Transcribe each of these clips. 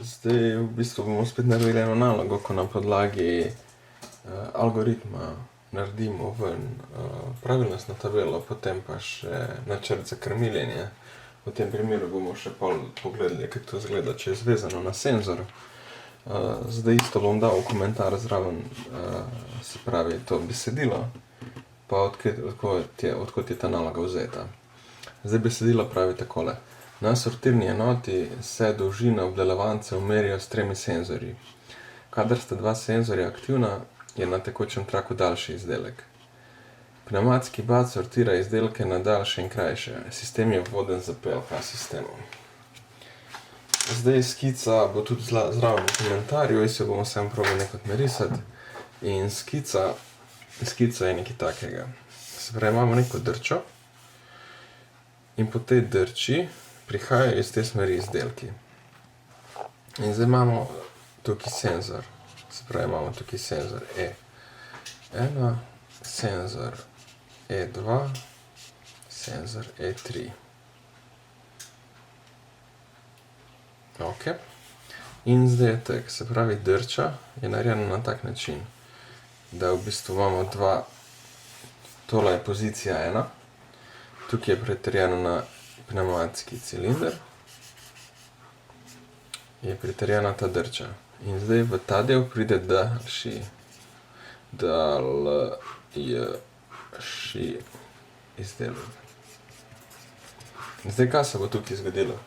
Zdaj v bistvu bomo spet naredili eno nalogo, ko na podlagi algoritma naredimo ven pravilnostno tabelo, potem pa še načrt za krmiljenje. V tem primeru bomo še pogledali, kako to izgleda, če je zvezano na senzor. Zdaj isto bom dal v komentar zraven, se pravi, to besedilo, pa odkot je ta naloga vzeta. Zdaj besedilo pravi takole. Na sortirni enoti se dolžina obdelovancev merijo s 3 senzorji. Kadar sta 2 senzorja aktivna, je na tekočem traku daljši izdelek. Pnevmatski bat sortira izdelke na daljše in krajše. Sistem je voden z PLK sistemom. Zdaj skica bo tudi zraven v komentarju, jaz jo bomo samo probal nekaj narisati. In skica je nekaj takega. Se pravi, imamo neko drčo in po tej drči prihajajo iz te smeri izdelki. In zdaj imamo tukaj senzor. Se pravi, imamo tukaj senzor E1, senzor E2, senzor E3. Ok. In zdaj je tak, se pravi, drča je narejena na tak način, da v bistvu imamo dva, tole je pozicija 1, tukaj je pritrjeno na pnevmatski cilinder, je pritrjena ta drča. In zdaj v ta del pride daljši izdelek. Zdaj, kaj se bo tukaj zgodilo?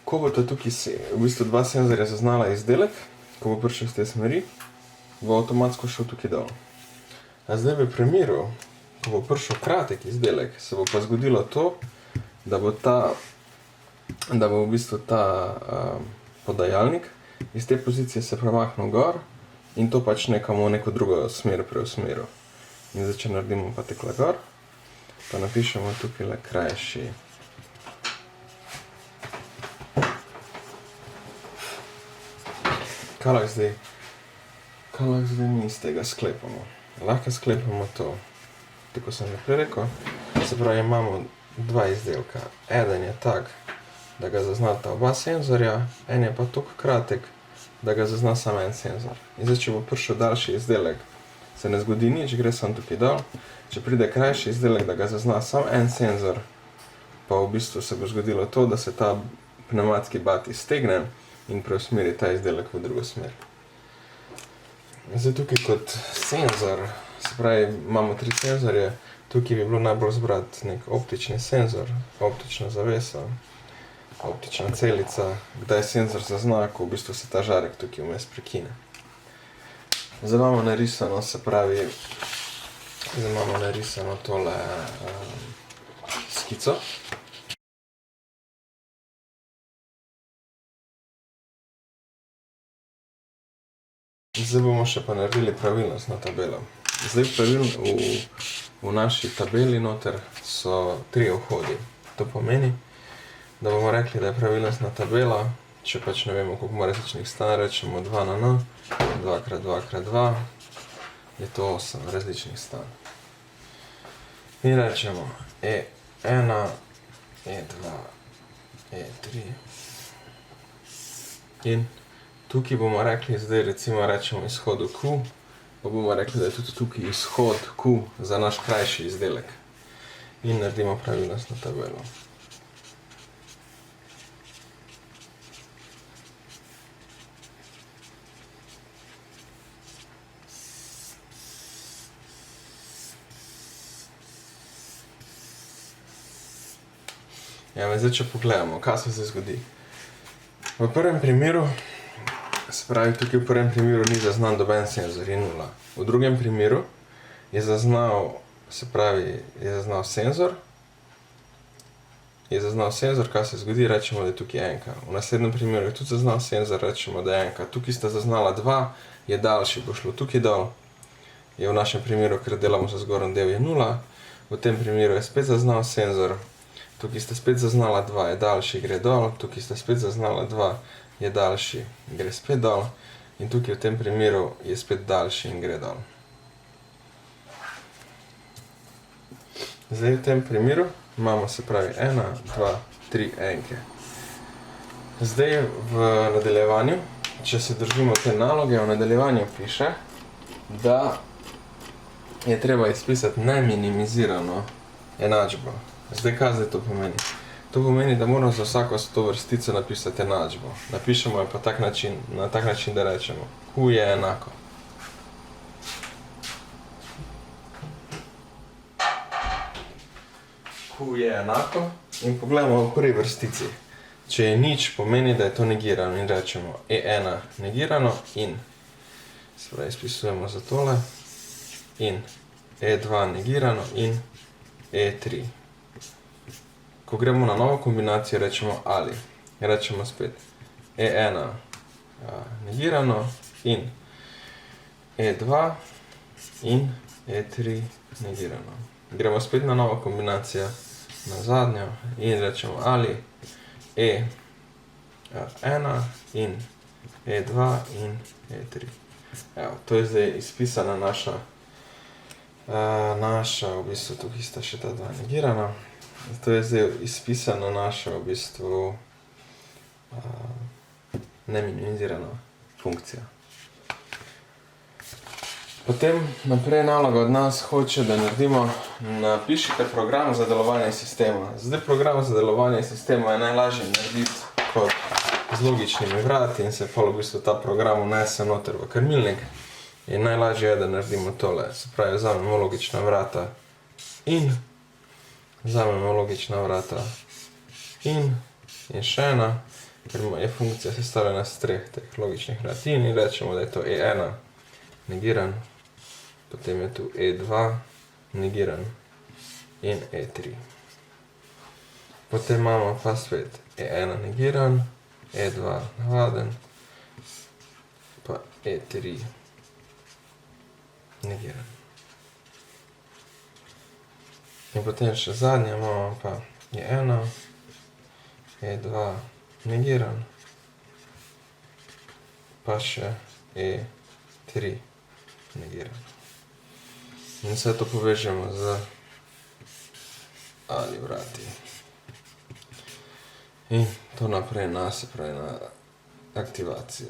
Ko bo to tukaj v bistvu 2 senzorja zaznala izdelek, ko bo prišel z te smeri, bo avtomatsko šel tukaj dol. A zdaj v primeru, ko bo prišel kratek izdelek, se bo pa zgodilo to, da bo v bistvu ta podajalnik iz te pozicije se premaknil gor in to pač nekam v neko drugo smer preusmeril. In zdaj, če naredimo pa tekle gor, pa napišemo tukaj le krajši. Kaj lahko zdaj mi iz tega sklepamo? Lahko sklepamo to, tako sem že prej rekel, se pravi, imamo 2 izdelka. Eden je tak, da ga zaznata oba senzorja, en je pa toliko kratek, da ga zazna samo en senzor. In zdaj, če bo prišel daljši izdelek, se ne zgodi nič, gre samo tukaj dol. Če pride krajši izdelek, da ga zazna samo en senzor, pa v bistvu se bo zgodilo to, da se ta pnevmatski bat iztegne in preusmeri ta izdelek v drugo smer. Zdaj tukaj kot senzor, se pravi, imamo 3 senzorje, tukaj bi bilo najbolj zbrati nek optični senzor, optično zaveso, optična celica, kdaj senzor zazna, ko v bistvu se ta žarek tukaj vmes prekine. Zdaj imamo narisano, se pravi, zdaj imamo narisano tole skico. Zdaj bomo še pa naredili pravilnostno tabelo. Zdaj v naši tabeli noter so 3 vhodi. To pomeni, da bomo rekli, da je pravilnostna tabela, če pač ne vemo, koliko ima različnih stanj, rečemo 2 na n, 2x2x2, je to 8 različnih stanj. In rečemo E1, E2, E3. In tukaj bomo rekli, zdaj recimo rečemo izhodu Q, pa bomo rekli, da je tudi tukaj izhod Q za naš krajši izdelek. In naredimo pravilnostno tabelo. Ja, zdaj, če pogledamo, kaj se zdaj zgodi. V prvem primeru, se pravi, tukaj v prvem primeru ni zaznan doben senzor, je 0. V drugem primeru je zaznal, se pravi, je zaznal senzor, kaj se zgodi, rečemo, da je tukaj 1. V naslednjem primeru je tudi zaznal senzor, rečemo, da je 1. Tukaj sta zaznala 2, je daljši, bo šlo tukaj dol, je v našem primeru, ker delamo za zgornji del, je 0. V tem primeru je spet zaznal senzor, tukaj sta spet zaznala 2, je daljši, gre dol, tukaj sta spet zaznala 2, je daljši, gre spet dol, in tukaj v tem primeru je spet daljši in gre dol. Zdaj v tem primeru imamo, se pravi, 1, 2, 3 enke. Zdaj v nadaljevanju, če se držimo te naloge, v nadaljevanju piše, da je treba izpisati neminimizirano enačbo. Zdaj, kaj zdaj to pomeni? To pomeni, da moramo za vsako to vrstico napisati enačbo. Napišemo jo pa na tak način, da rečemo Q je enako. Q je enako in pogledamo v prvi vrstici. Če je nič, pomeni, da je to negirano in rečemo E1 negirano in, se pravi, izpisujemo za tole, in E2 negirano in E3. Ko gremo na novo kombinacijo, rečemo ali. Rečemo spet E1 negirano in E2 in E3 negirano. Gremo spet na novo kombinacijo, na zadnjo in rečemo ali E1 in E2 in E3. Evo, to je zdaj izpisana naša, v bistvu tukaj sta še ta dva negirana. To je zdaj izpisana naša, v bistvu, neminimizirana funkcija. Potem naprej naloga od nas hoče, da naredimo, napišite program za delovanje sistema. Zdaj program za delovanje sistema je najlažje narediti kot z logičnimi vrati in se pol v bistvu ta program vnese noter v krmilnik. In najlažje je, da naredimo tole. Se pravi, vzamemo logična vrata in vzamemo logična vrata in še ena, ker je funkcija sestavljena iz treh teh logičnih vrat in rečemo, da je to E1 negiran, potem je tu E2 negiran in E3. Potem imamo pa spet E1 negiran, E2 navaden, pa E3 negiran. In potem še zadnje imamo pa E1, E2 negiran, pa še E3 negiran. In vse to povežemo z ali vrati. In to naprej se pravi na aktivacijo.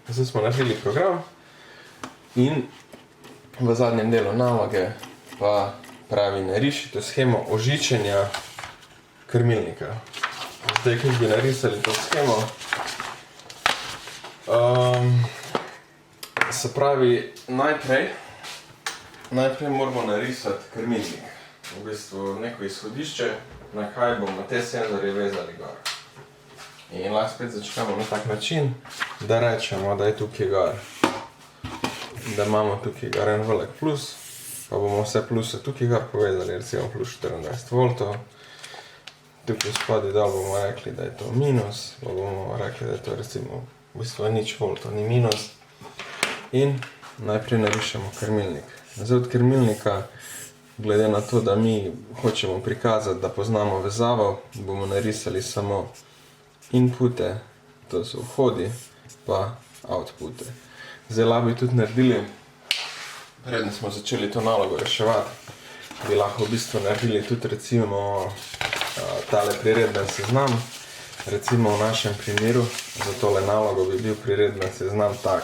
Zdaj smo naredili program in v zadnjem delu naloge pa pravi narišite shemo ožičenja krmilnika. Zdaj, kako bi narisali to shemo, se pravi, najprej moramo narisati krmilnik. V bistvu neko izhodišče, na kaj bomo te senzorje vezali gor. In lahko spet začnemo na tak način, da rečemo, da je tukaj gor. Da imamo tukaj gor en velik plus, pa bomo vse pluse tukaj gor povedali, recimo plus 24 voltov. Tukaj spodaj dol bomo rekli, da je to minus, pa bomo rekli, da je to recimo v bistvu nič voltov, ni minus. In najprej narišemo krmilnik. Zdaj od krmilnika, glede na to, da mi hočemo prikazati, da poznamo vezavo, bomo narisali samo inpute, to so vhodi, pa outpute. Zdaj lahko bi tudi naredili, preden smo začeli to nalogo reševati, bi lahko v bistvu naredili tudi recimo tale priredben seznam. Recimo v našem primeru za tole nalogo bi bil priredben seznam tak.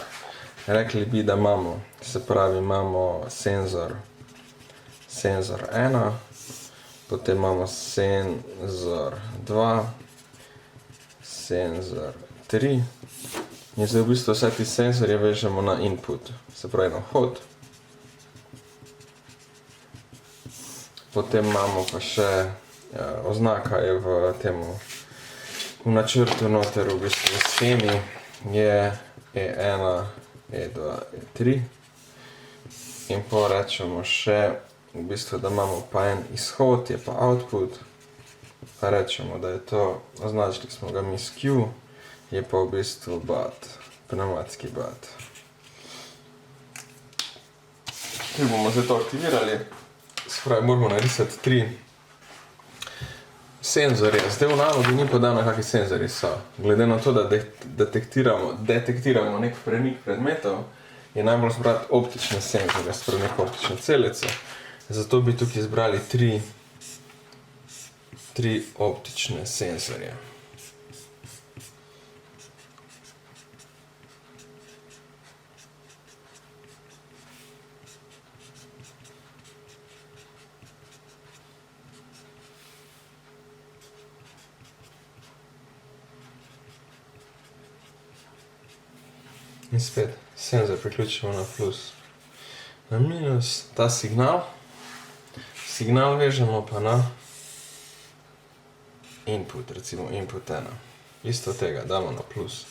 Rekli bi, da imamo, se pravi, imamo senzor 1, potem imamo senzor 2, senzor 3 in zdaj v bistvu vse ti senzorje vežemo na input, se pravi na vhod. Potem imamo pa še oznaka je v načrtu noter v bistvu v shemi je E1, E2, E3 in pa rečemo še v bistvu, da imamo pa en izhod, je pa output, pa rečemo, da je to, označili smo ga mi s Q, je pa v bistvu bat, pneumatski bat. Tukaj bomo zdaj to aktivirali, se pravi, moramo narisati 3 senzorje. Zdaj v nalogi ni podano, kakšni senzorji so. Glede na to, da detektiramo nek premik predmetov, je najbolj zbrati optične senzorje, se pravi neko optično celico. Zato bi tukaj izbrali tri optične senzorje. In spet senzor priključimo na plus. Na minus ta signal. Signal vežemo pa na input, recimo input 1. Isto tega damo na plus.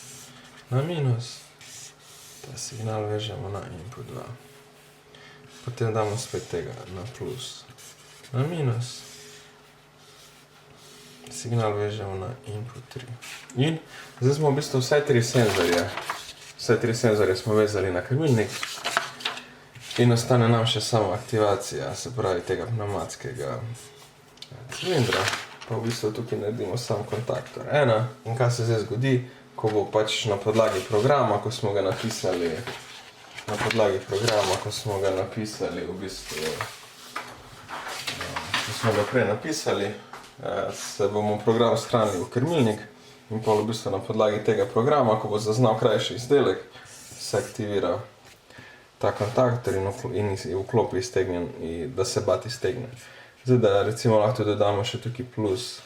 Na minus ta signal vežemo na input 2. Potem damo spet tega na plus. Na minus signal vežemo na input 3. In zdaj smo v bistvu vse tri senzorje smo vezali na krmilnik. In ostane nam še samo aktivacija, se pravi tega pnevmatskega cilindra. Pa v bistvu tukaj naredimo sam kontaktor 1. In kaj se zdaj zgodi, ko bo pač na podlagi programa, ko smo ga napisali, v bistvu, ko smo ga prej napisali, se bomo program shranili v krmilnik in pol v bistvu na podlagi tega programa, ko bo zaznal krajši izdelek, se aktivira ta kontaktor in vklopi iztegnjen, da se bat iztegne. Zdaj, da recimo lahko dodamo še tukaj plus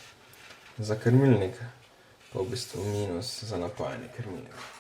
za krmilnik, pa v bistvu minus za napajanje krmilnika.